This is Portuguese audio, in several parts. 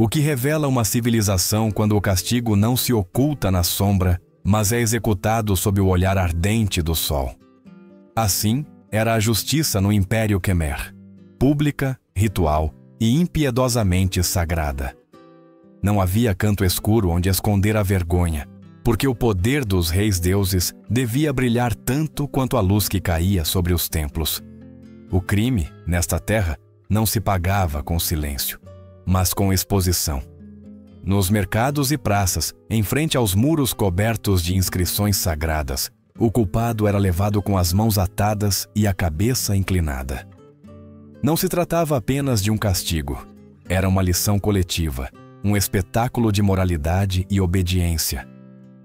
o que revela uma civilização quando o castigo não se oculta na sombra, mas é executado sob o olhar ardente do sol. Assim era a justiça no Império Khmer, pública, ritual e impiedosamente sagrada. Não havia canto escuro onde esconder a vergonha, porque o poder dos reis-deuses devia brilhar tanto quanto a luz que caía sobre os templos. O crime, nesta terra, não se pagava com silêncio, mas com exposição. Nos mercados e praças, em frente aos muros cobertos de inscrições sagradas, o culpado era levado com as mãos atadas e a cabeça inclinada. Não se tratava apenas de um castigo, era uma lição coletiva, um espetáculo de moralidade e obediência.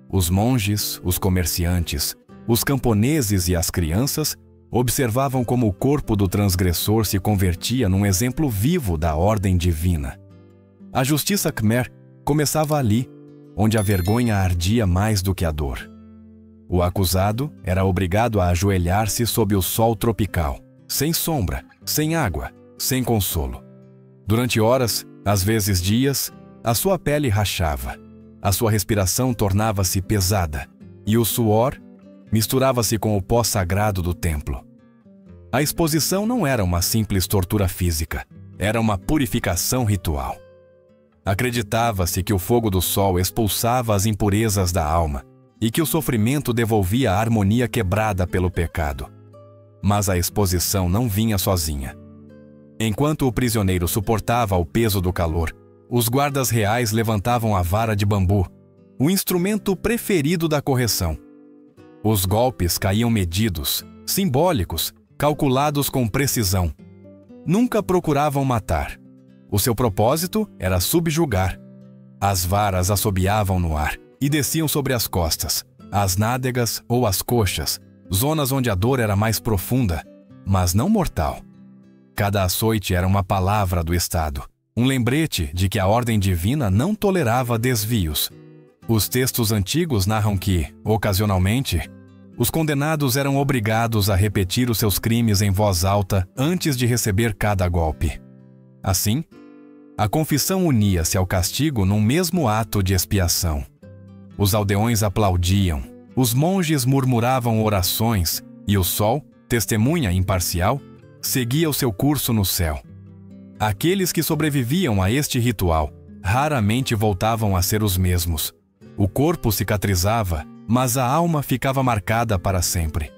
Os monges, os comerciantes, os camponeses e as crianças observavam como o corpo do transgressor se convertia num exemplo vivo da ordem divina. A justiça Khmer começava ali, onde a vergonha ardia mais do que a dor. O acusado era obrigado a ajoelhar-se sob o sol tropical, sem sombra, sem água, sem consolo. Durante horas, às vezes dias, a sua pele rachava, a sua respiração tornava-se pesada e o suor misturava-se com o pó sagrado do templo. A exposição não era uma simples tortura física, era uma purificação ritual. Acreditava-se que o fogo do sol expulsava as impurezas da alma e que o sofrimento devolvia a harmonia quebrada pelo pecado. Mas a exposição não vinha sozinha. Enquanto o prisioneiro suportava o peso do calor, os guardas reais levantavam a vara de bambu, o instrumento preferido da correção. Os golpes caíam medidos, simbólicos, calculados com precisão. Nunca procuravam matar. O seu propósito era subjugar. As varas assobiavam no ar e desciam sobre as costas, as nádegas ou as coxas, zonas onde a dor era mais profunda, mas não mortal. Cada açoite era uma palavra do Estado, um lembrete de que a ordem divina não tolerava desvios. Os textos antigos narram que, ocasionalmente, os condenados eram obrigados a repetir os seus crimes em voz alta antes de receber cada golpe. Assim, a confissão unia-se ao castigo num mesmo ato de expiação. Os aldeões aplaudiam, os monges murmuravam orações e o sol, testemunha imparcial, seguia o seu curso no céu. Aqueles que sobreviviam a este ritual raramente voltavam a ser os mesmos. O corpo cicatrizava, mas a alma ficava marcada para sempre.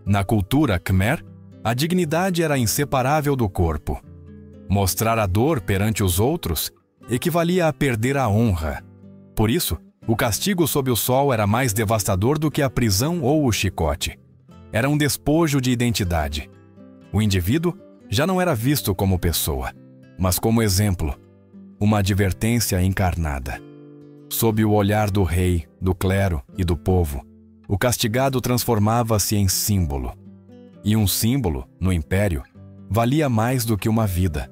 Na cultura Khmer, a dignidade era inseparável do corpo. Mostrar a dor perante os outros equivalia a perder a honra. Por isso, o castigo sob o sol era mais devastador do que a prisão ou o chicote. Era um despojo de identidade. O indivíduo já não era visto como pessoa, mas como exemplo, uma advertência encarnada. Sob o olhar do rei, do clero e do povo, o castigado transformava-se em símbolo. E um símbolo, no império, valia mais do que uma vida.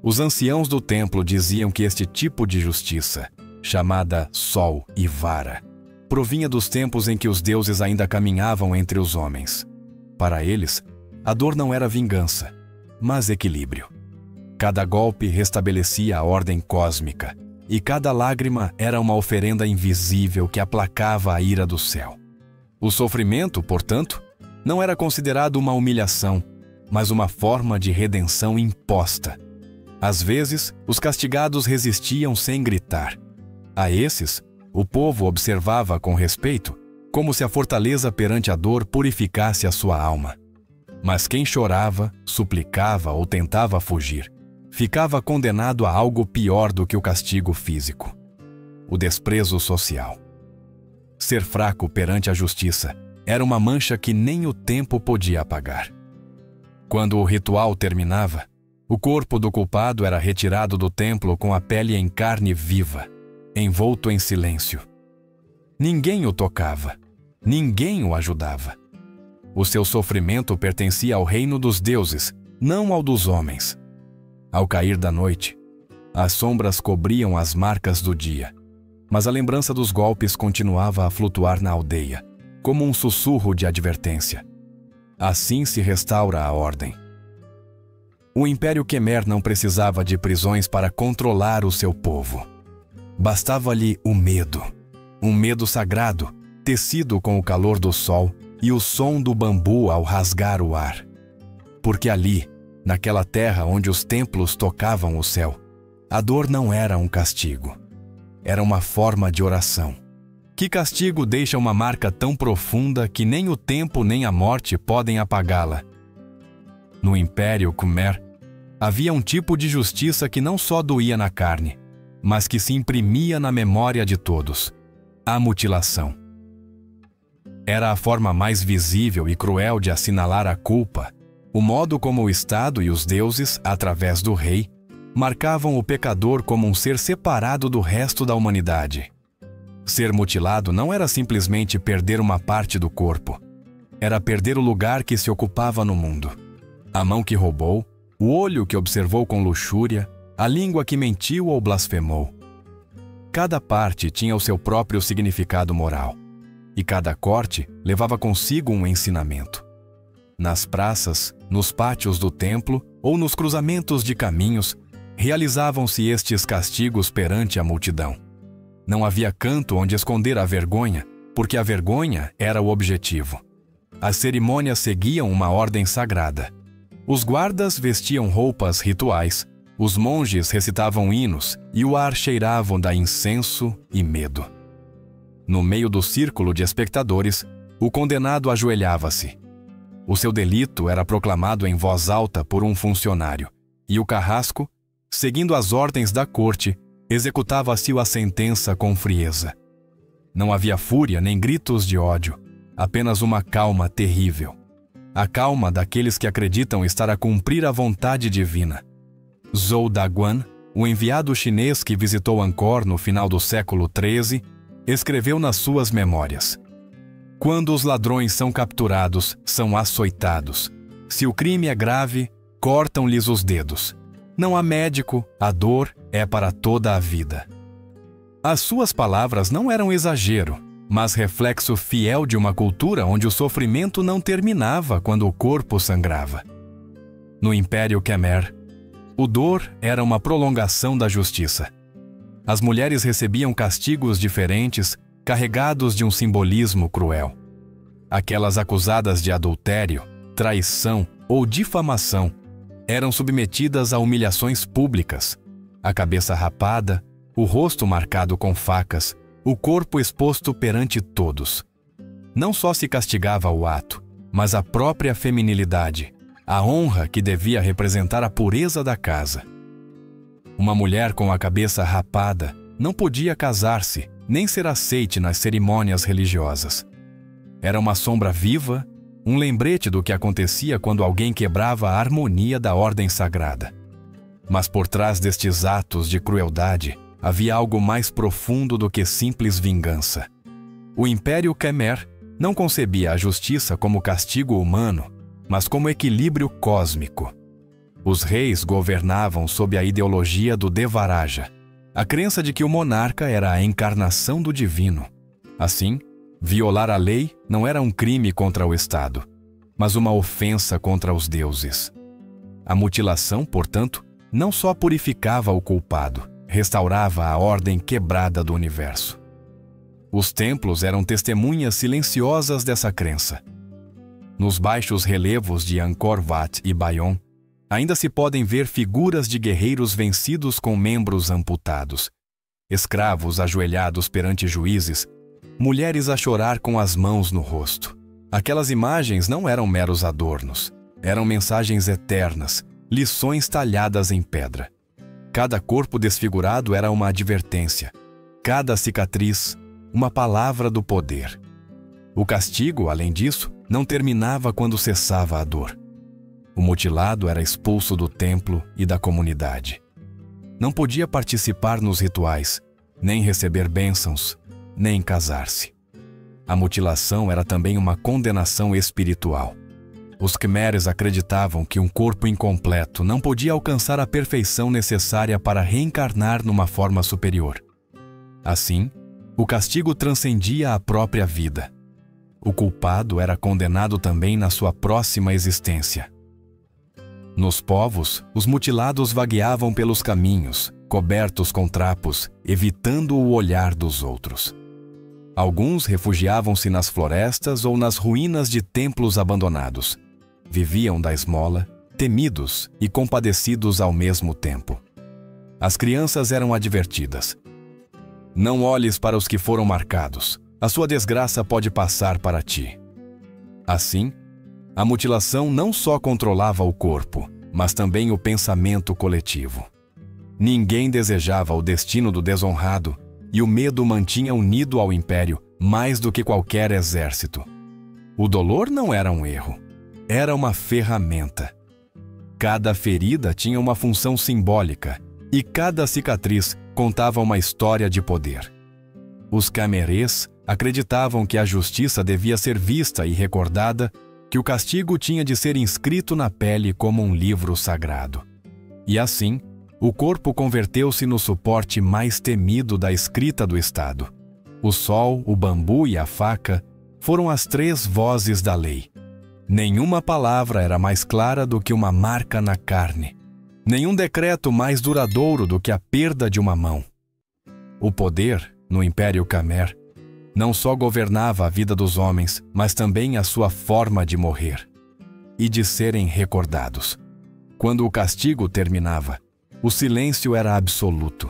Os anciãos do templo diziam que este tipo de justiça, chamada sol e vara, provinha dos tempos em que os deuses ainda caminhavam entre os homens. Para eles, a dor não era vingança, mas equilíbrio. Cada golpe restabelecia a ordem cósmica, e cada lágrima era uma oferenda invisível que aplacava a ira do céu. O sofrimento, portanto, não era considerado uma humilhação, mas uma forma de redenção imposta. Às vezes, os castigados resistiam sem gritar. A esses, o povo observava com respeito, como se a fortaleza perante a dor purificasse a sua alma. Mas quem chorava, suplicava ou tentava fugir, ficava condenado a algo pior do que o castigo físico: o desprezo social. Ser fraco perante a justiça era uma mancha que nem o tempo podia apagar. Quando o ritual terminava, o corpo do culpado era retirado do templo com a pele em carne viva, envolto em silêncio. Ninguém o tocava, ninguém o ajudava. O seu sofrimento pertencia ao reino dos deuses, não ao dos homens. Ao cair da noite, as sombras cobriam as marcas do dia, mas a lembrança dos golpes continuava a flutuar na aldeia, como um sussurro de advertência. Assim se restaura a ordem. O Império Quemer não precisava de prisões para controlar o seu povo. Bastava-lhe o medo, um medo sagrado, tecido com o calor do sol e o som do bambu ao rasgar o ar. Porque ali, naquela terra onde os templos tocavam o céu, a dor não era um castigo, era uma forma de oração. Que castigo deixa uma marca tão profunda que nem o tempo nem a morte podem apagá-la? No Império Khmer, havia um tipo de justiça que não só doía na carne, mas que se imprimia na memória de todos: a mutilação. Era a forma mais visível e cruel de assinalar a culpa, o modo como o Estado e os deuses, através do rei, marcavam o pecador como um ser separado do resto da humanidade. Ser mutilado não era simplesmente perder uma parte do corpo, era perder o lugar que se ocupava no mundo. A mão que roubou, o olho que observou com luxúria, a língua que mentiu ou blasfemou. Cada parte tinha o seu próprio significado moral, e cada corte levava consigo um ensinamento. Nas praças, nos pátios do templo ou nos cruzamentos de caminhos, realizavam-se estes castigos perante a multidão. Não havia canto onde esconder a vergonha, porque a vergonha era o objetivo. As cerimônias seguiam uma ordem sagrada. Os guardas vestiam roupas rituais, os monges recitavam hinos e o ar cheiravam da incenso e medo. No meio do círculo de espectadores, o condenado ajoelhava-se. O seu delito era proclamado em voz alta por um funcionário, e o carrasco, seguindo as ordens da corte, executava-se a sentença com frieza. Não havia fúria nem gritos de ódio, apenas uma calma terrível. A calma daqueles que acreditam estar a cumprir a vontade divina. Zhou Daguan, o enviado chinês que visitou Angkor no final do século XIII, escreveu nas suas memórias: quando os ladrões são capturados, são açoitados. Se o crime é grave, cortam-lhes os dedos. Não há médico, a dor é para toda a vida. As suas palavras não eram exagero, mas reflexo fiel de uma cultura onde o sofrimento não terminava quando o corpo sangrava. No Império Khmer, o dor era uma prolongação da justiça. As mulheres recebiam castigos diferentes, carregados de um simbolismo cruel. Aquelas acusadas de adultério, traição ou difamação eram submetidas a humilhações públicas, a cabeça rapada, o rosto marcado com facas, o corpo exposto perante todos. Não só se castigava o ato, mas a própria feminilidade, a honra que devia representar a pureza da casa. Uma mulher com a cabeça rapada não podia casar-se, nem ser aceite nas cerimônias religiosas. Era uma sombra viva, um lembrete do que acontecia quando alguém quebrava a harmonia da ordem sagrada. Mas por trás destes atos de crueldade, havia algo mais profundo do que simples vingança. O Império Khmer não concebia a justiça como castigo humano, mas como equilíbrio cósmico. Os reis governavam sob a ideologia do Devaraja, a crença de que o monarca era a encarnação do divino. Assim, violar a lei não era um crime contra o Estado, mas uma ofensa contra os deuses. A mutilação, portanto, não só purificava o culpado, restaurava a ordem quebrada do universo. Os templos eram testemunhas silenciosas dessa crença. Nos baixos relevos de Angkor Wat e Bayon, ainda se podem ver figuras de guerreiros vencidos com membros amputados, escravos ajoelhados perante juízes, mulheres a chorar com as mãos no rosto. Aquelas imagens não eram meros adornos, eram mensagens eternas, lições talhadas em pedra. Cada corpo desfigurado era uma advertência, cada cicatriz, uma palavra do poder. O castigo, além disso, não terminava quando cessava a dor. O mutilado era expulso do templo e da comunidade. Não podia participar nos rituais, nem receber bênçãos, nem casar-se. A mutilação era também uma condenação espiritual. Os Khmeres acreditavam que um corpo incompleto não podia alcançar a perfeição necessária para reencarnar numa forma superior. Assim, o castigo transcendia a própria vida. O culpado era condenado também na sua próxima existência. Nos povos, os mutilados vagueavam pelos caminhos, cobertos com trapos, evitando o olhar dos outros. Alguns refugiavam-se nas florestas ou nas ruínas de templos abandonados. Viviam da esmola, temidos e compadecidos ao mesmo tempo. As crianças eram advertidas: não olhes para os que foram marcados, a sua desgraça pode passar para ti. Assim, a mutilação não só controlava o corpo, mas também o pensamento coletivo. Ninguém desejava o destino do desonrado, e o medo mantinha unido ao império mais do que qualquer exército. O dolor não era um erro, era uma ferramenta. Cada ferida tinha uma função simbólica, e cada cicatriz contava uma história de poder. Os camérês acreditavam que a justiça devia ser vista e recordada, que o castigo tinha de ser inscrito na pele como um livro sagrado. E assim, o corpo converteu-se no suporte mais temido da escrita do Estado. O sol, o bambu e a faca foram as 3 vozes da lei. Nenhuma palavra era mais clara do que uma marca na carne. Nenhum decreto mais duradouro do que a perda de uma mão. O poder, no Império Khmer, não só governava a vida dos homens, mas também a sua forma de morrer e de serem recordados. Quando o castigo terminava, o silêncio era absoluto.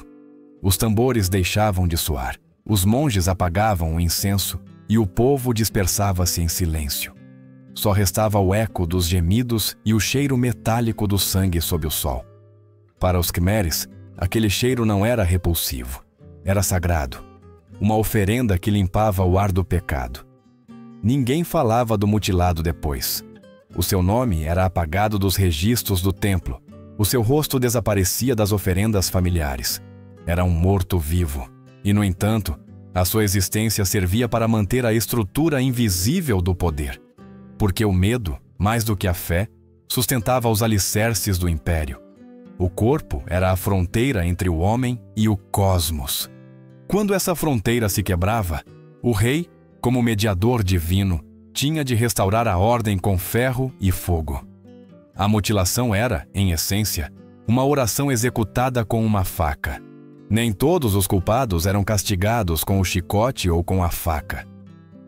Os tambores deixavam de soar, os monges apagavam o incenso e o povo dispersava-se em silêncio. Só restava o eco dos gemidos e o cheiro metálico do sangue sob o sol. Para os Khmeres, aquele cheiro não era repulsivo, era sagrado, uma oferenda que limpava o ar do pecado. Ninguém falava do mutilado depois. O seu nome era apagado dos registros do templo. O seu rosto desaparecia das oferendas familiares. Era um morto-vivo. E, no entanto, a sua existência servia para manter a estrutura invisível do poder. Porque o medo, mais do que a fé, sustentava os alicerces do império. O corpo era a fronteira entre o homem e o cosmos. Quando essa fronteira se quebrava, o rei, como mediador divino, tinha de restaurar a ordem com ferro e fogo. A mutilação era, em essência, uma oração executada com uma faca. Nem todos os culpados eram castigados com o chicote ou com a faca.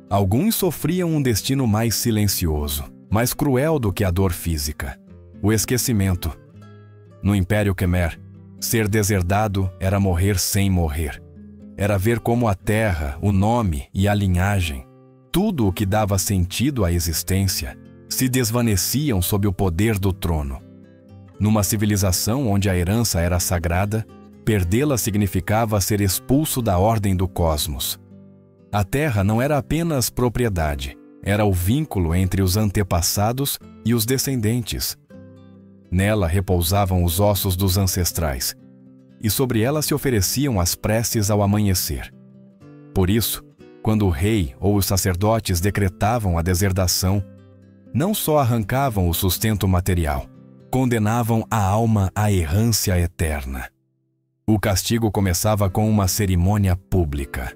Alguns sofriam um destino mais silencioso, mais cruel do que a dor física: o esquecimento. No Império Khmer, ser deserdado era morrer sem morrer. Era ver como a terra, o nome e a linhagem, tudo o que dava sentido à existência, se desvaneciam sob o poder do trono. Numa civilização onde a herança era sagrada, perdê-la significava ser expulso da ordem do cosmos. A terra não era apenas propriedade, era o vínculo entre os antepassados e os descendentes. Nela repousavam os ossos dos ancestrais, e sobre ela se ofereciam as preces ao amanhecer. Por isso, quando o rei ou os sacerdotes decretavam a deserdação, não só arrancavam o sustento material, condenavam a alma à errância eterna. O castigo começava com uma cerimônia pública.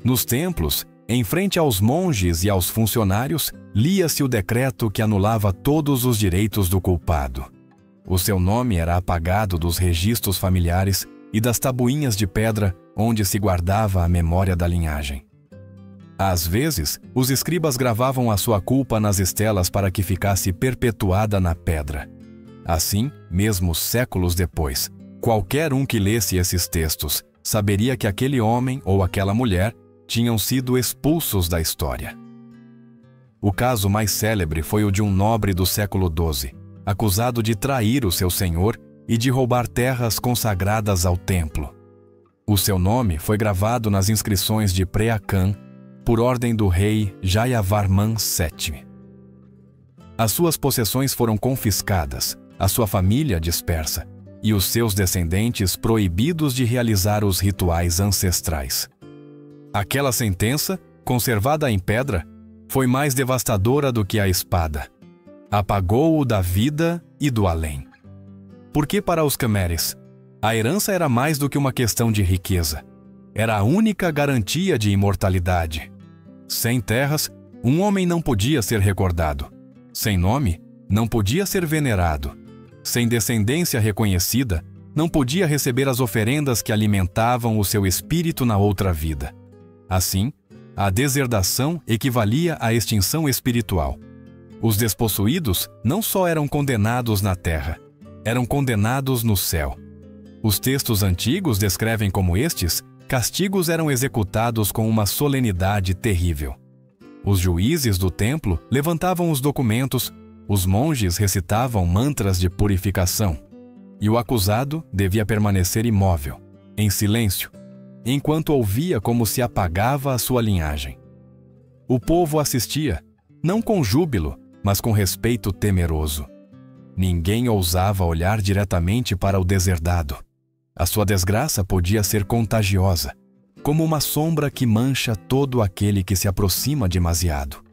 Nos templos, em frente aos monges e aos funcionários, lia-se o decreto que anulava todos os direitos do culpado. O seu nome era apagado dos registros familiares e das tabuinhas de pedra onde se guardava a memória da linhagem. Às vezes, os escribas gravavam a sua culpa nas estelas para que ficasse perpetuada na pedra. Assim, mesmo séculos depois, qualquer um que lesse esses textos saberia que aquele homem ou aquela mulher tinham sido expulsos da história. O caso mais célebre foi o de um nobre do século XII, acusado de trair o seu senhor e de roubar terras consagradas ao templo. O seu nome foi gravado nas inscrições de Preah Khan por ordem do rei Jayavarman VII. As suas possessões foram confiscadas, a sua família dispersa e os seus descendentes proibidos de realizar os rituais ancestrais. Aquela sentença, conservada em pedra, foi mais devastadora do que a espada. Apagou-o da vida e do além. Porque para os Khmeres, a herança era mais do que uma questão de riqueza. Era a única garantia de imortalidade. Sem terras, um homem não podia ser recordado. Sem nome, não podia ser venerado. sem descendência reconhecida, não podia receber as oferendas que alimentavam o seu espírito na outra vida. Assim, a deserdação equivalia à extinção espiritual. Os despossuídos não só eram condenados na terra, eram condenados no céu. Os textos antigos descrevem como estes, castigos eram executados com uma solenidade terrível. Os juízes do templo levantavam os documentos, os monges recitavam mantras de purificação, e o acusado devia permanecer imóvel, em silêncio, enquanto ouvia como se apagava a sua linhagem. O povo assistia, não com júbilo, mas com respeito temeroso. Ninguém ousava olhar diretamente para o deserdado. A sua desgraça podia ser contagiosa, como uma sombra que mancha todo aquele que se aproxima demasiado.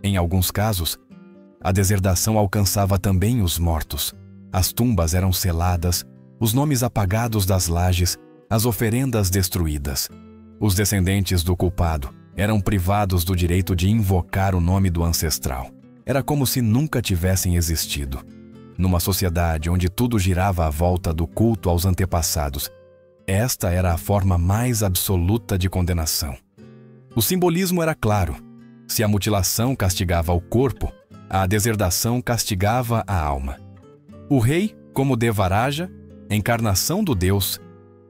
Em alguns casos, a deserdação alcançava também os mortos. As tumbas eram seladas, os nomes apagados das lajes, as oferendas destruídas. Os descendentes do culpado eram privados do direito de invocar o nome do ancestral. Era como se nunca tivessem existido. Numa sociedade onde tudo girava à volta do culto aos antepassados, esta era a forma mais absoluta de condenação. O simbolismo era claro. Se a mutilação castigava o corpo, a deserdação castigava a alma. O rei, como Devaraja, encarnação do Deus,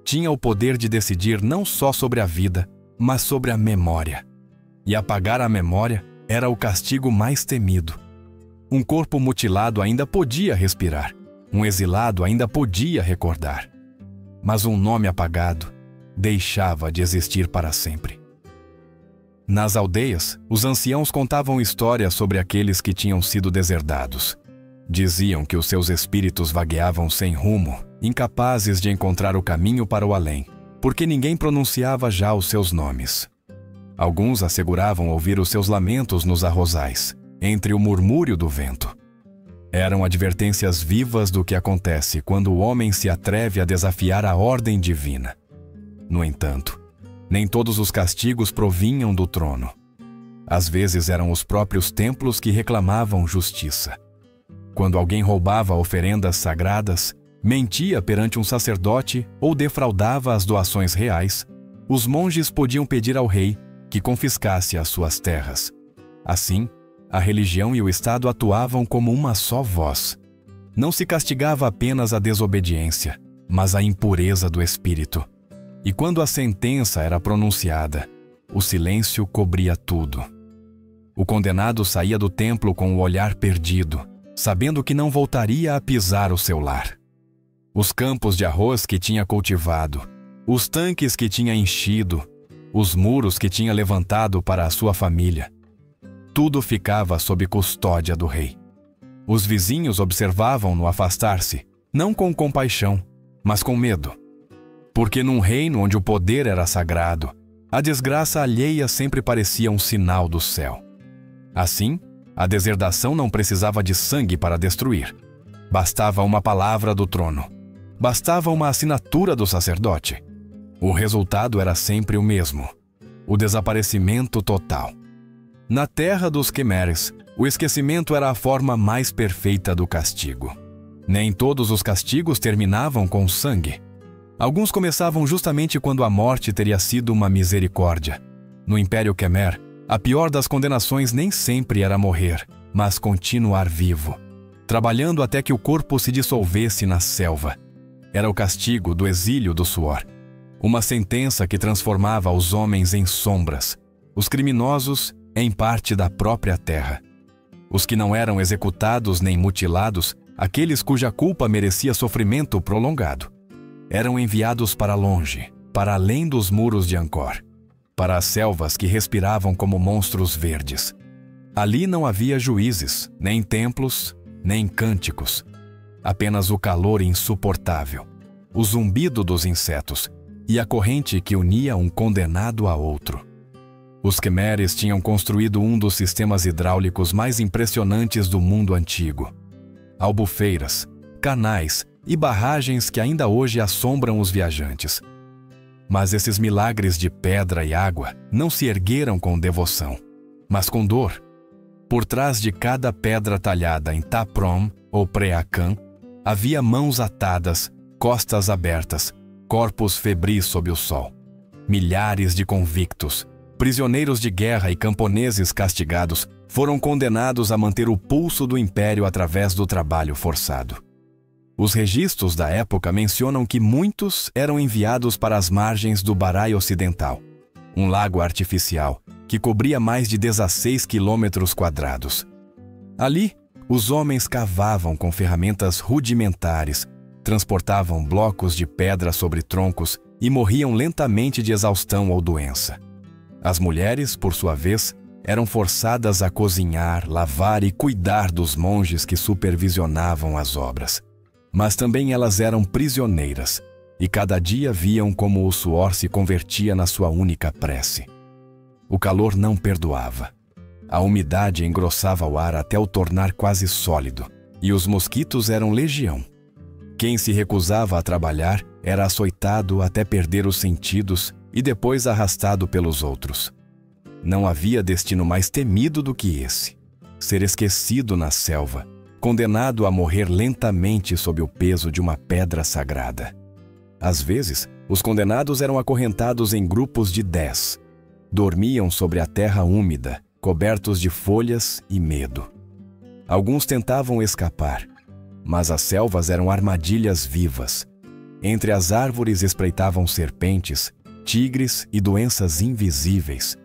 tinha o poder de decidir não só sobre a vida, mas sobre a memória. E apagar a memória era o castigo mais temido. Um corpo mutilado ainda podia respirar, um exilado ainda podia recordar. Mas um nome apagado deixava de existir para sempre. Nas aldeias, os anciãos contavam histórias sobre aqueles que tinham sido deserdados. Diziam que os seus espíritos vagueavam sem rumo, incapazes de encontrar o caminho para o além, porque ninguém pronunciava já os seus nomes. Alguns asseguravam ouvir os seus lamentos nos arrozais, entre o murmúrio do vento. Eram advertências vivas do que acontece quando o homem se atreve a desafiar a ordem divina. No entanto, nem todos os castigos provinham do trono. Às vezes eram os próprios templos que reclamavam justiça. Quando alguém roubava oferendas sagradas, mentia perante um sacerdote ou defraudava as doações reais, os monges podiam pedir ao rei que confiscasse as suas terras. Assim, a religião e o Estado atuavam como uma só voz. Não se castigava apenas a desobediência, mas a impureza do espírito. E quando a sentença era pronunciada, o silêncio cobria tudo. O condenado saía do templo com o olhar perdido, sabendo que não voltaria a pisar o seu lar. Os campos de arroz que tinha cultivado, os tanques que tinha enchido, os muros que tinha levantado para a sua família, tudo ficava sob custódia do rei. Os vizinhos observavam-no afastar-se, não com compaixão, mas com medo. Porque num reino onde o poder era sagrado, a desgraça alheia sempre parecia um sinal do céu. Assim, a deserdação não precisava de sangue para destruir. Bastava uma palavra do trono. Bastava uma assinatura do sacerdote. O resultado era sempre o mesmo: o desaparecimento total. Na terra dos Quemeres, o esquecimento era a forma mais perfeita do castigo. Nem todos os castigos terminavam com sangue. Alguns começavam justamente quando a morte teria sido uma misericórdia. No Império Quemer, a pior das condenações nem sempre era morrer, mas continuar vivo, trabalhando até que o corpo se dissolvesse na selva. Era o castigo do exílio do suor. Uma sentença que transformava os homens em sombras, os criminosos em parte da própria terra. Os que não eram executados nem mutilados, aqueles cuja culpa merecia sofrimento prolongado, eram enviados para longe, para além dos muros de Angkor, para as selvas que respiravam como monstros verdes. Ali não havia juízes, nem templos, nem cânticos. Apenas o calor insuportável, o zumbido dos insetos e a corrente que unia um condenado a outro. Os Quemeres tinham construído um dos sistemas hidráulicos mais impressionantes do mundo antigo. Albufeiras, canais e barragens que ainda hoje assombram os viajantes. Mas esses milagres de pedra e água não se ergueram com devoção, mas com dor. Por trás de cada pedra talhada em Taprom ou Preacan, Havia mãos atadas, costas abertas, corpos febris sob o sol. Milhares de convictos, prisioneiros de guerra e camponeses castigados foram condenados a manter o pulso do império através do trabalho forçado. Os registros da época mencionam que muitos eram enviados para as margens do Barai Ocidental, um lago artificial que cobria mais de 16 quilômetros quadrados. Ali, os homens cavavam com ferramentas rudimentares, transportavam blocos de pedra sobre troncos e morriam lentamente de exaustão ou doença. As mulheres, por sua vez, eram forçadas a cozinhar, lavar e cuidar dos monges que supervisionavam as obras. Mas também elas eram prisioneiras, e cada dia viam como o suor se convertia na sua única prece. O calor não perdoava. A umidade engrossava o ar até o tornar quase sólido, e os mosquitos eram legião. Quem se recusava a trabalhar era açoitado até perder os sentidos e depois arrastado pelos outros. Não havia destino mais temido do que esse: ser esquecido na selva, condenado a morrer lentamente sob o peso de uma pedra sagrada. Às vezes, os condenados eram acorrentados em grupos de 10. Dormiam sobre a terra úmida, cobertos de folhas e medo. Alguns tentavam escapar, mas as selvas eram armadilhas vivas. Entre as árvores espreitavam serpentes, tigres e doenças invisíveis.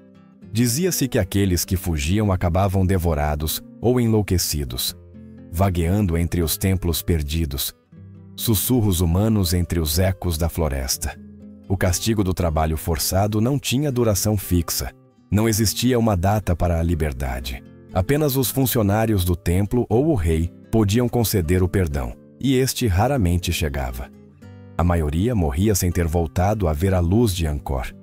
Dizia-se que aqueles que fugiam acabavam devorados ou enlouquecidos, vagueando entre os templos perdidos, sussurros humanos entre os ecos da floresta. O castigo do trabalho forçado não tinha duração fixa. Não existia uma data para a liberdade. Apenas os funcionários do templo ou o rei podiam conceder o perdão, e este raramente chegava. A maioria morria sem ter voltado a ver a luz de Angkor.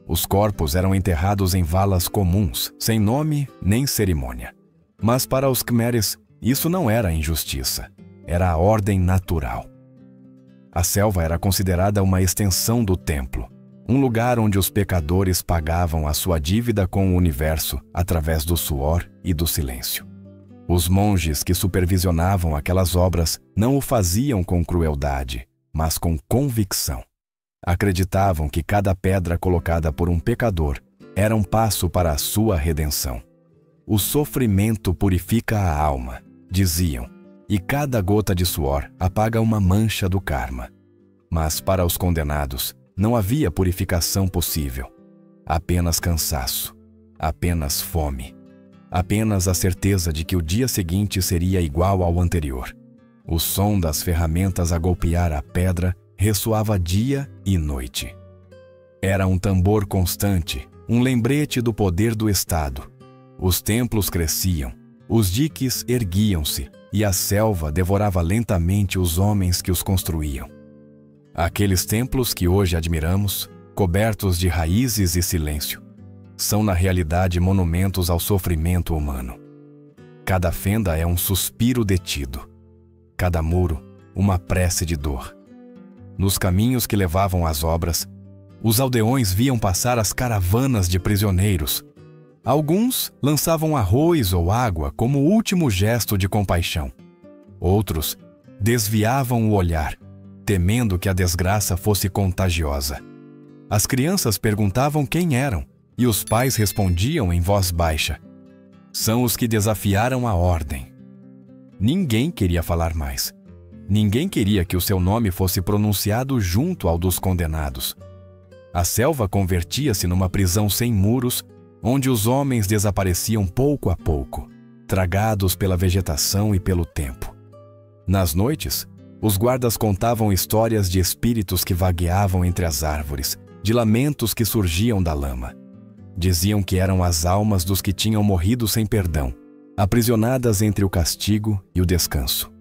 Os corpos eram enterrados em valas comuns, sem nome nem cerimônia. Mas para os Khmeres, isso não era injustiça, era a ordem natural. A selva era considerada uma extensão do templo, um lugar onde os pecadores pagavam a sua dívida com o universo através do suor e do silêncio. Os monges que supervisionavam aquelas obras não o faziam com crueldade, mas com convicção. Acreditavam que cada pedra colocada por um pecador era um passo para a sua redenção. O sofrimento purifica a alma, diziam, e cada gota de suor apaga uma mancha do karma. Mas para os condenados, não havia purificação possível. Apenas cansaço, apenas fome, apenas a certeza de que o dia seguinte seria igual ao anterior. O som das ferramentas a golpear a pedra ressoava dia e noite. Era um tambor constante, um lembrete do poder do Estado. Os templos cresciam, os diques erguiam-se, e a selva devorava lentamente os homens que os construíam. Aqueles templos que hoje admiramos, cobertos de raízes e silêncio, são na realidade monumentos ao sofrimento humano. Cada fenda é um suspiro detido, cada muro uma prece de dor. Nos caminhos que levavam às obras, os aldeões viam passar as caravanas de prisioneiros. Alguns lançavam arroz ou água como último gesto de compaixão. Outros desviavam o olhar, temendo que a desgraça fosse contagiosa. As crianças perguntavam quem eram, e os pais respondiam em voz baixa: "São os que desafiaram a ordem." Ninguém queria falar mais. Ninguém queria que o seu nome fosse pronunciado junto ao dos condenados. A selva convertia-se numa prisão sem muros, onde os homens desapareciam pouco a pouco, tragados pela vegetação e pelo tempo. Nas noites, os guardas contavam histórias de espíritos que vagueavam entre as árvores, de lamentos que surgiam da lama. Diziam que eram as almas dos que tinham morrido sem perdão, aprisionadas entre o castigo e o descanso.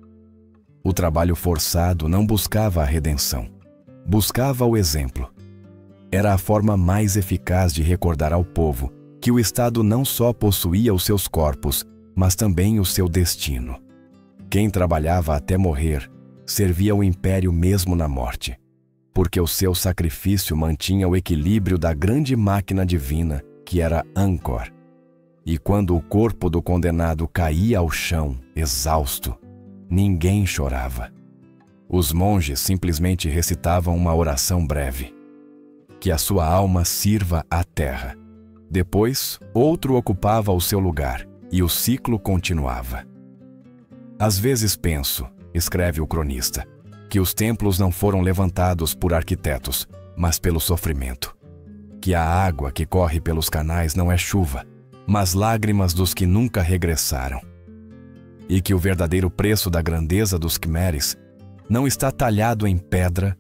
O trabalho forçado não buscava a redenção, buscava o exemplo. Era a forma mais eficaz de recordar ao povo que o Estado não só possuía os seus corpos, mas também o seu destino. Quem trabalhava até morrer servia o império mesmo na morte, porque o seu sacrifício mantinha o equilíbrio da grande máquina divina que era Angkor. E quando o corpo do condenado caía ao chão, exausto, ninguém chorava. Os monges simplesmente recitavam uma oração breve: que a sua alma sirva à terra. Depois, outro ocupava o seu lugar e o ciclo continuava. Às vezes penso, escreve o cronista, que os templos não foram levantados por arquitetos, mas pelo sofrimento. Que a água que corre pelos canais não é chuva, mas lágrimas dos que nunca regressaram. E que o verdadeiro preço da grandeza dos quimeres não está talhado em pedra,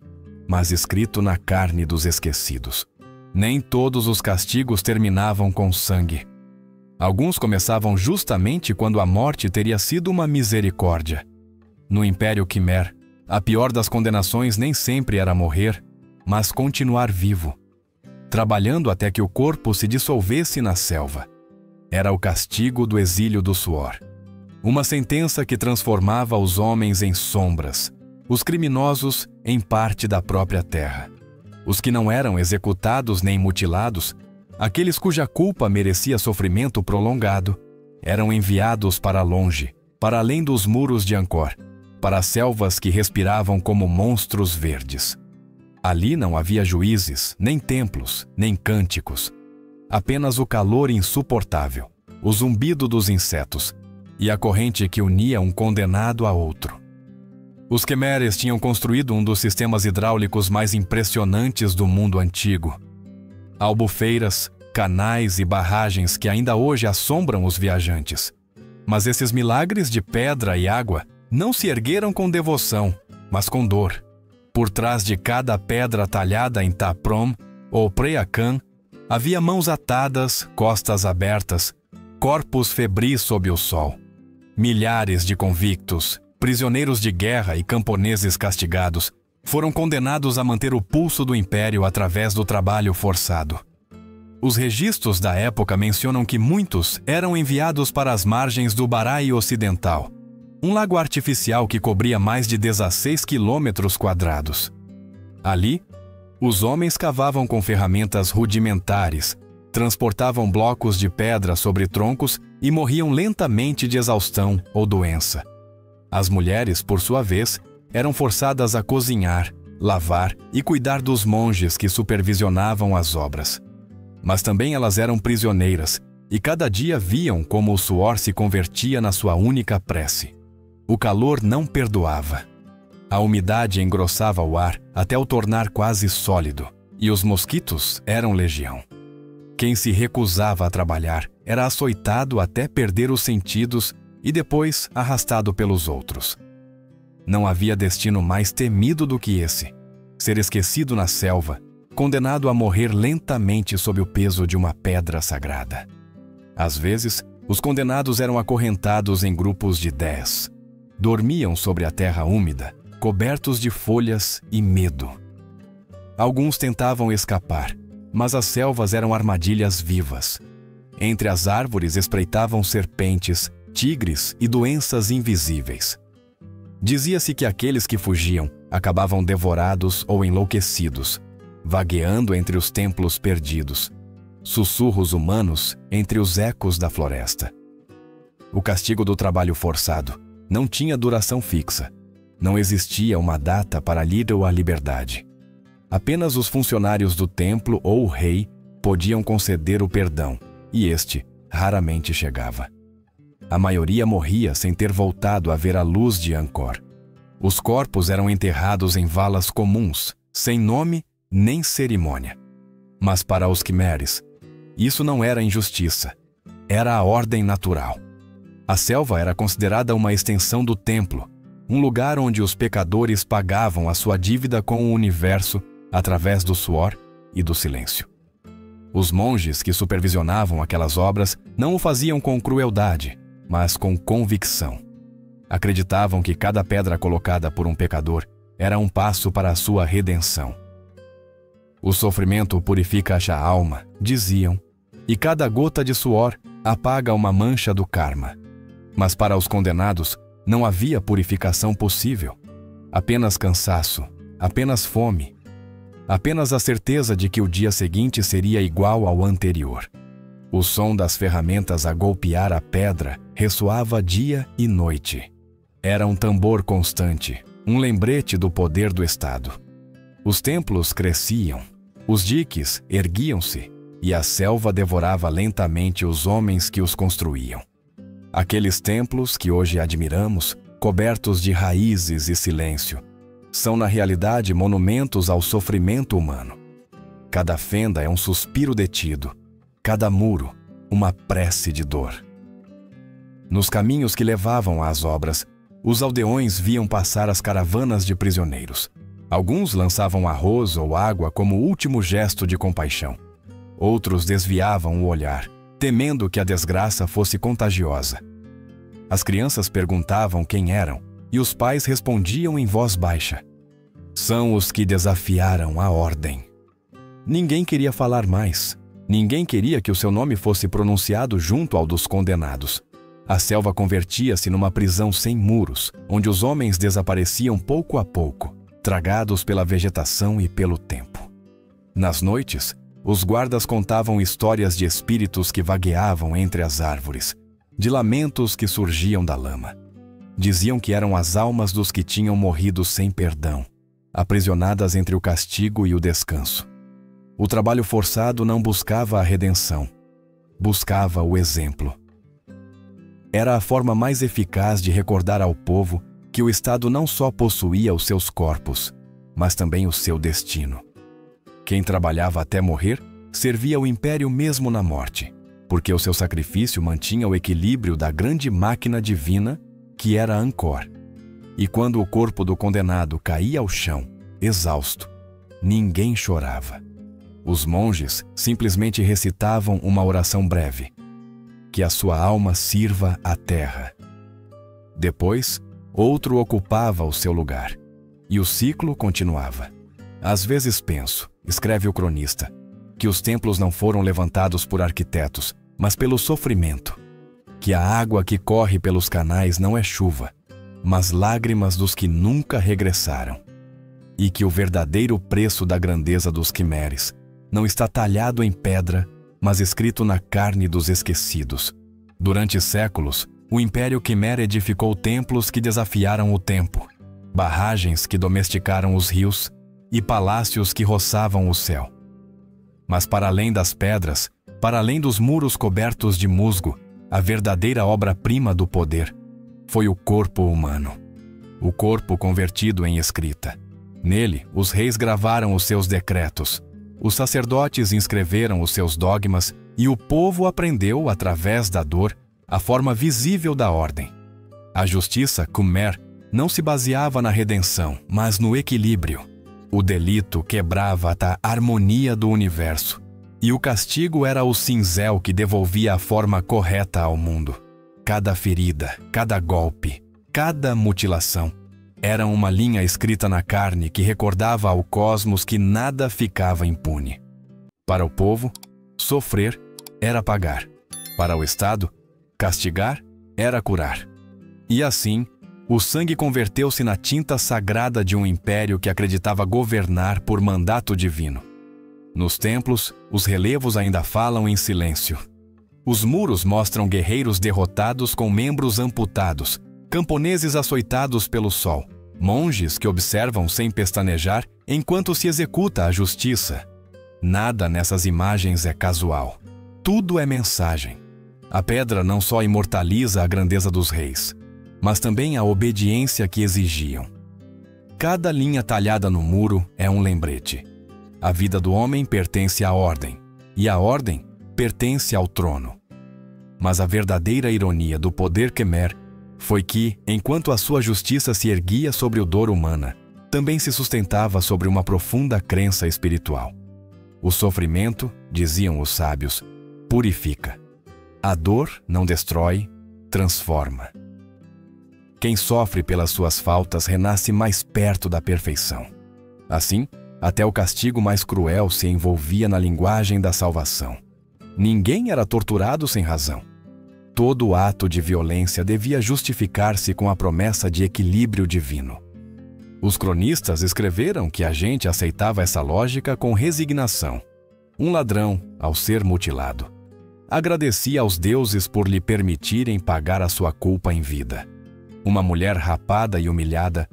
mas escrito na carne dos esquecidos. Nem todos os castigos terminavam com sangue. Alguns começavam justamente quando a morte teria sido uma misericórdia. No Império Quimer, a pior das condenações nem sempre era morrer, mas continuar vivo, trabalhando até que o corpo se dissolvesse na selva. Era o castigo do exílio do suor. Uma sentença que transformava os homens em sombras, os criminosos em parte da própria terra. Os que não eram executados nem mutilados, aqueles cuja culpa merecia sofrimento prolongado, eram enviados para longe, para além dos muros de Angkor, para selvas que respiravam como monstros verdes. Ali não havia juízes, nem templos, nem cânticos. Apenas o calor insuportável, o zumbido dos insetos e a corrente que unia um condenado a outro. Os quimeres tinham construído um dos sistemas hidráulicos mais impressionantes do mundo antigo. Albufeiras, canais e barragens que ainda hoje assombram os viajantes. Mas esses milagres de pedra e água não se ergueram com devoção, mas com dor. Por trás de cada pedra talhada em Taprom ou Preakan, havia mãos atadas, costas abertas, corpos febris sob o sol. Milhares de convictos, prisioneiros de guerra e camponeses castigados foram condenados a manter o pulso do império através do trabalho forçado. Os registros da época mencionam que muitos eram enviados para as margens do Barai Ocidental, um lago artificial que cobria mais de 16 quilômetros quadrados. Ali, os homens cavavam com ferramentas rudimentares, transportavam blocos de pedra sobre troncos e morriam lentamente de exaustão ou doença. As mulheres, por sua vez, eram forçadas a cozinhar, lavar e cuidar dos monges que supervisionavam as obras. Mas também elas eram prisioneiras e cada dia viam como o suor se convertia na sua única prece. O calor não perdoava. A umidade engrossava o ar até o tornar quase sólido, e os mosquitos eram legião. Quem se recusava a trabalhar era açoitado até perder os sentidos e depois arrastado pelos outros. Não havia destino mais temido do que esse: ser esquecido na selva, condenado a morrer lentamente sob o peso de uma pedra sagrada. Às vezes, os condenados eram acorrentados em grupos de 10. Dormiam sobre a terra úmida, cobertos de folhas e medo. Alguns tentavam escapar, mas as selvas eram armadilhas vivas. Entre as árvores espreitavam serpentes, tigres e doenças invisíveis. Dizia-se que aqueles que fugiam acabavam devorados ou enlouquecidos, vagueando entre os templos perdidos, sussurros humanos entre os ecos da floresta. O castigo do trabalho forçado não tinha duração fixa. Não existia uma data para lhe dar a liberdade. Apenas os funcionários do templo ou o rei podiam conceder o perdão, e este raramente chegava. A maioria morria sem ter voltado a ver a luz de Angkor. Os corpos eram enterrados em valas comuns, sem nome nem cerimônia. Mas para os quimeres, isso não era injustiça, era a ordem natural. A selva era considerada uma extensão do templo, um lugar onde os pecadores pagavam a sua dívida com o universo através do suor e do silêncio. Os monges que supervisionavam aquelas obras não o faziam com crueldade, mas com convicção. Acreditavam que cada pedra colocada por um pecador era um passo para a sua redenção. O sofrimento purifica a alma, diziam, e cada gota de suor apaga uma mancha do karma. Mas para os condenados não havia purificação possível. Apenas cansaço, apenas fome, apenas a certeza de que o dia seguinte seria igual ao anterior. O som das ferramentas a golpear a pedra ressoava dia e noite. Era um tambor constante, um lembrete do poder do Estado. Os templos cresciam, os diques erguiam-se e a selva devorava lentamente os homens que os construíam. Aqueles templos que hoje admiramos, cobertos de raízes e silêncio, são na realidade monumentos ao sofrimento humano. Cada fenda é um suspiro detido, cada muro, uma prece de dor. Nos caminhos que levavam às obras, os aldeões viam passar as caravanas de prisioneiros. Alguns lançavam arroz ou água como último gesto de compaixão. Outros desviavam o olhar, temendo que a desgraça fosse contagiosa. As crianças perguntavam quem eram, e os pais respondiam em voz baixa: "São os que desafiaram a ordem." Ninguém queria falar mais. Ninguém queria que o seu nome fosse pronunciado junto ao dos condenados. A selva convertia-se numa prisão sem muros, onde os homens desapareciam pouco a pouco, tragados pela vegetação e pelo tempo. Nas noites, os guardas contavam histórias de espíritos que vagueavam entre as árvores, de lamentos que surgiam da lama. Diziam que eram as almas dos que tinham morrido sem perdão, aprisionadas entre o castigo e o descanso. O trabalho forçado não buscava a redenção, buscava o exemplo. Era a forma mais eficaz de recordar ao povo que o Estado não só possuía os seus corpos, mas também o seu destino. Quem trabalhava até morrer servia o império mesmo na morte, porque o seu sacrifício mantinha o equilíbrio da grande máquina divina que era Angkor. E quando o corpo do condenado caía ao chão, exausto, ninguém chorava. Os monges simplesmente recitavam uma oração breve: "Que a sua alma sirva à terra." Depois, outro ocupava o seu lugar, e o ciclo continuava. "Às vezes penso", escreve o cronista, "que os templos não foram levantados por arquitetos, mas pelo sofrimento. Que a água que corre pelos canais não é chuva, mas lágrimas dos que nunca regressaram. E que o verdadeiro preço da grandeza dos quimeres não está talhado em pedra, mas escrito na carne dos esquecidos. Durante séculos, o Império Quimer edificou templos que desafiaram o tempo, barragens que domesticaram os rios e palácios que roçavam o céu. Mas para além das pedras, para além dos muros cobertos de musgo, a verdadeira obra-prima do poder foi o corpo humano. O corpo convertido em escrita. Nele, os reis gravaram os seus decretos, os sacerdotes inscreveram os seus dogmas e o povo aprendeu, através da dor, a forma visível da ordem. A justiça Khmer não se baseava na redenção, mas no equilíbrio. O delito quebrava a harmonia do universo, e o castigo era o cinzel que devolvia a forma correta ao mundo. Cada ferida, cada golpe, cada mutilação era uma linha escrita na carne que recordava ao cosmos que nada ficava impune. Para o povo, sofrer era pagar. Para o Estado, castigar era curar. E assim, o sangue converteu-se na tinta sagrada de um império que acreditava governar por mandato divino. Nos templos, os relevos ainda falam em silêncio. Os muros mostram guerreiros derrotados com membros amputados, camponeses açoitados pelo sol, monges que observam sem pestanejar enquanto se executa a justiça. Nada nessas imagens é casual. Tudo é mensagem. A pedra não só imortaliza a grandeza dos reis, mas também a obediência que exigiam. Cada linha talhada no muro é um lembrete. A vida do homem pertence à ordem, e a ordem pertence ao trono. Mas a verdadeira ironia do poder Khmer foi que, enquanto a sua justiça se erguia sobre o dor humana, também se sustentava sobre uma profunda crença espiritual. O sofrimento, diziam os sábios, purifica. A dor não destrói, transforma. Quem sofre pelas suas faltas renasce mais perto da perfeição. Assim, até o castigo mais cruel se envolvia na linguagem da salvação. Ninguém era torturado sem razão. Todo ato de violência devia justificar-se com a promessa de equilíbrio divino. Os cronistas escreveram que a gente aceitava essa lógica com resignação. Um ladrão, ao ser mutilado, agradecia aos deuses por lhe permitirem pagar a sua culpa em vida. Uma mulher rapada e humilhada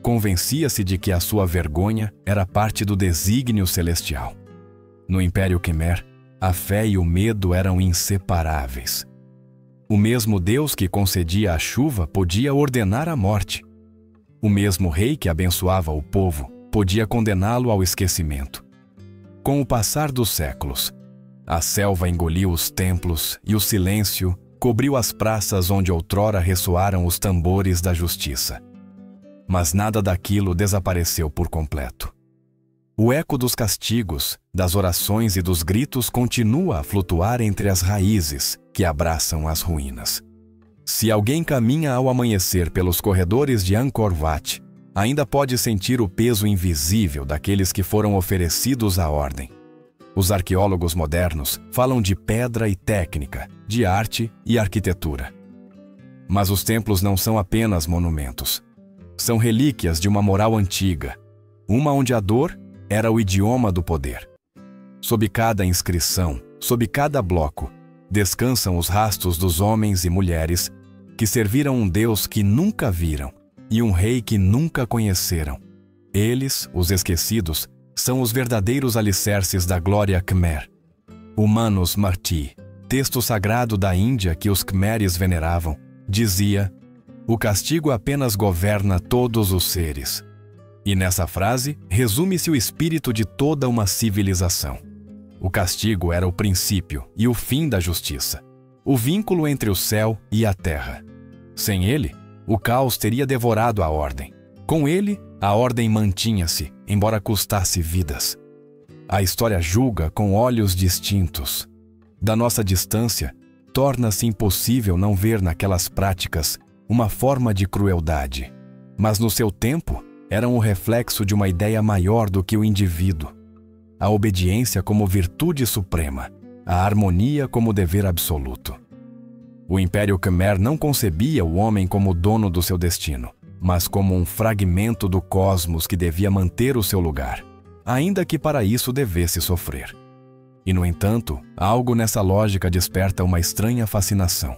convencia-se de que a sua vergonha era parte do desígnio celestial. No Império Quemer, a fé e o medo eram inseparáveis. O mesmo Deus que concedia a chuva podia ordenar a morte. O mesmo rei que abençoava o povo podia condená-lo ao esquecimento. Com o passar dos séculos, a selva engoliu os templos e o silêncio cobriu as praças onde outrora ressoaram os tambores da justiça. Mas nada daquilo desapareceu por completo. O eco dos castigos, das orações e dos gritos continua a flutuar entre as raízes que abraçam as ruínas. Se alguém caminha ao amanhecer pelos corredores de Angkor Wat, ainda pode sentir o peso invisível daqueles que foram oferecidos à ordem. Os arqueólogos modernos falam de pedra e técnica, de arte e arquitetura. Mas os templos não são apenas monumentos. São relíquias de uma moral antiga, uma onde a dor era o idioma do poder. Sob cada inscrição, sob cada bloco, descansam os rastos dos homens e mulheres que serviram um Deus que nunca viram e um rei que nunca conheceram. Eles, os esquecidos, são os verdadeiros alicerces da glória Khmer. O Manusmriti, texto sagrado da Índia que os Khmeres veneravam, dizia: "O castigo apenas governa todos os seres." E nessa frase resume-se o espírito de toda uma civilização. O castigo era o princípio e o fim da justiça, o vínculo entre o céu e a terra. Sem ele, o caos teria devorado a ordem. Com ele, a ordem mantinha-se, embora custasse vidas. A história julga com olhos distintos. Da nossa distância, torna-se impossível não ver naquelas práticas uma forma de crueldade. Mas no seu tempo, eram o reflexo de uma ideia maior do que o indivíduo. A obediência como virtude suprema, a harmonia como dever absoluto. O Império Khmer não concebia o homem como dono do seu destino, mas como um fragmento do cosmos que devia manter o seu lugar, ainda que para isso devesse sofrer. E, no entanto, algo nessa lógica desperta uma estranha fascinação.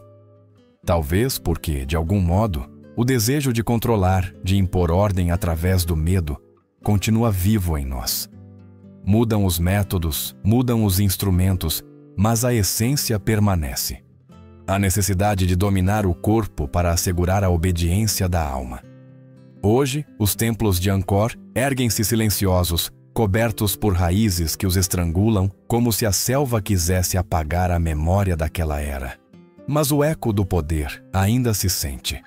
Talvez porque, de algum modo, o desejo de controlar, de impor ordem através do medo, continua vivo em nós. Mudam os métodos, mudam os instrumentos, mas a essência permanece. A necessidade de dominar o corpo para assegurar a obediência da alma. Hoje, os templos de Angkor erguem-se silenciosos, cobertos por raízes que os estrangulam, como se a selva quisesse apagar a memória daquela era. Mas o eco do poder ainda se sente.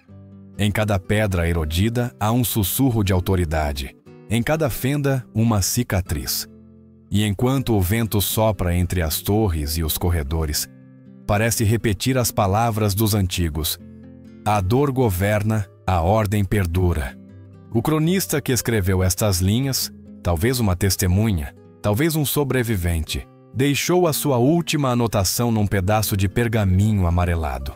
Em cada pedra erodida há um sussurro de autoridade, em cada fenda uma cicatriz. E enquanto o vento sopra entre as torres e os corredores, parece repetir as palavras dos antigos: "A dor governa, a ordem perdura." O cronista que escreveu estas linhas, talvez uma testemunha, talvez um sobrevivente, deixou a sua última anotação num pedaço de pergaminho amarelado.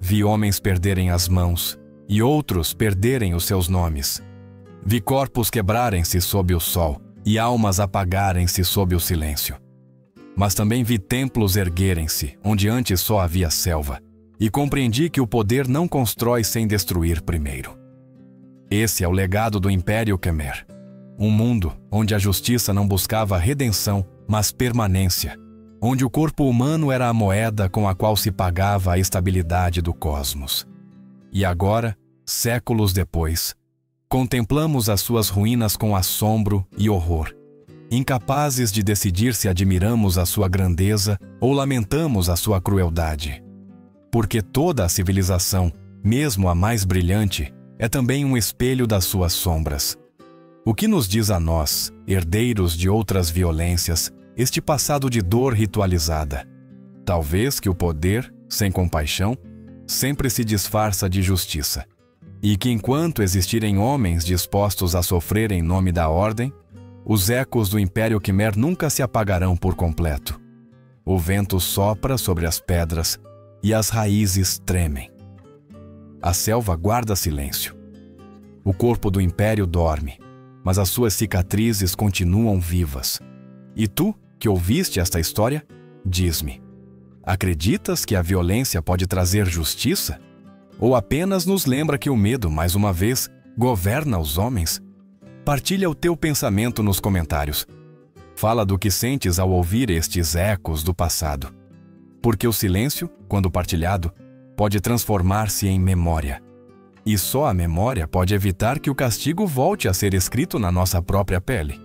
Vi homens perderem as mãos e outros perderem os seus nomes. Vi corpos quebrarem-se sob o sol e almas apagarem-se sob o silêncio. Mas também vi templos erguerem-se, onde antes só havia selva, e compreendi que o poder não constrói sem destruir primeiro. Esse é o legado do Império Khmer. Um mundo onde a justiça não buscava redenção, mas permanência. Onde o corpo humano era a moeda com a qual se pagava a estabilidade do cosmos. E agora, séculos depois, contemplamos as suas ruínas com assombro e horror, incapazes de decidir se admiramos a sua grandeza ou lamentamos a sua crueldade. Porque toda a civilização, mesmo a mais brilhante, é também um espelho das suas sombras. O que nos diz a nós, herdeiros de outras violências, este passado de dor ritualizada? Talvez que o poder, sem compaixão, sempre se disfarça de justiça. E que enquanto existirem homens dispostos a sofrer em nome da ordem, os ecos do Império Khmer nunca se apagarão por completo. O vento sopra sobre as pedras e as raízes tremem. A selva guarda silêncio. O corpo do Império dorme, mas as suas cicatrizes continuam vivas. E tu, que ouviste esta história, diz-me: acreditas que a violência pode trazer justiça? Ou apenas nos lembra que o medo, mais uma vez, governa os homens? Partilha o teu pensamento nos comentários. Fala do que sentes ao ouvir estes ecos do passado. Porque o silêncio, quando partilhado, pode transformar-se em memória. E só a memória pode evitar que o castigo volte a ser escrito na nossa própria pele.